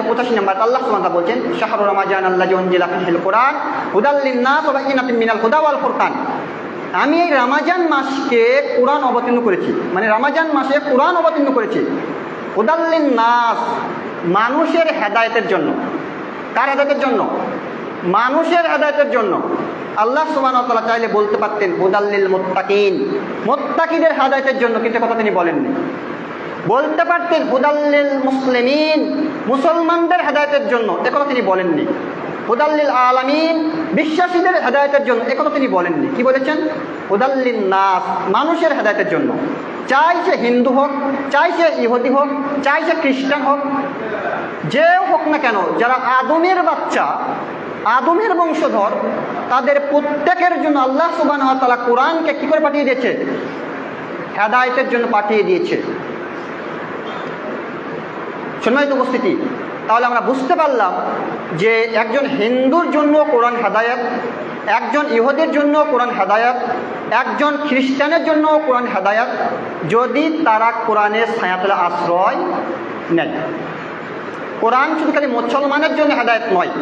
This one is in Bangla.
185 নম্বর আল্লাহ সুবহানাহু ওয়া তাআলা বলছেন শাহরুর রমাজান আল্লাযী উনজিলা ফীহিল কুরআন হুদাল লিন-নাস ওয়া বায়িনাতিন মিনাল হুদা ওয়াল ফুরকান। আমি এই রমজান মাসকে কুরআন অবতীর্ণ করেছি, মানে রমজান মাসে কুরআন অবতীর্ণ করেছি হুদাল লিন-নাস, মানুষের হেদায়েতের জন্য। কার হেদায়েতের জন্য? মানুষের হেদায়েতের জন্য। আল্লাহ সুবহানাহু ওয়া তাআলা চাইলে বলতে পারতেন হুদাল লিল মুত্তাকিন, মুত্তাকিদের হেদায়েতের জন্য, কিন্তু কথা তিনি বলেননি। বলতে পারতেন হুদাল লিল মুসলিমিন, মুসলমানদের হেদায়েতের জন্য, একথা তিনি বলেননি। হুদাল লিল আলামিন, বিশ্বাসীদের হেদায়েতের জন্য, একথা তিনি বলেননি। কি বলেছেন? হুদাল লিন নাস, মানুষের হেদায়েতের জন্য। চাই সে হিন্দু হোক, চাই সে ইহুদি হোক, চাই সে খ্রিস্টান হোক, যে হোক না কেন, যারা আদমের বাচ্চা, আদমের বংশধর, তাদের প্রত্যেকের জন্য আল্লাহ সুবহানাহু ওয়া তাআলা কোরআনকে কি করে পাঠিয়ে দিয়েছে? হেদায়েতের জন্য পাঠিয়ে দিয়েছে। সম্মানিত উপস্থিতি, তাহলে আমরা বুঝতে পারলাম যে একজন হিন্দুর জন্য কোরআন হেদায়েত, একজন ইহুদির জন্য কোরআন হেদায়েত, একজন খ্রিস্টানের জন্য কোরআন হেদায়েত, যদি তারা কোরআনের ছায়াতলে আশ্রয় নেয়। কোরআন শুধু খালি মুসলমানের জন্য হেদায়েত নয়,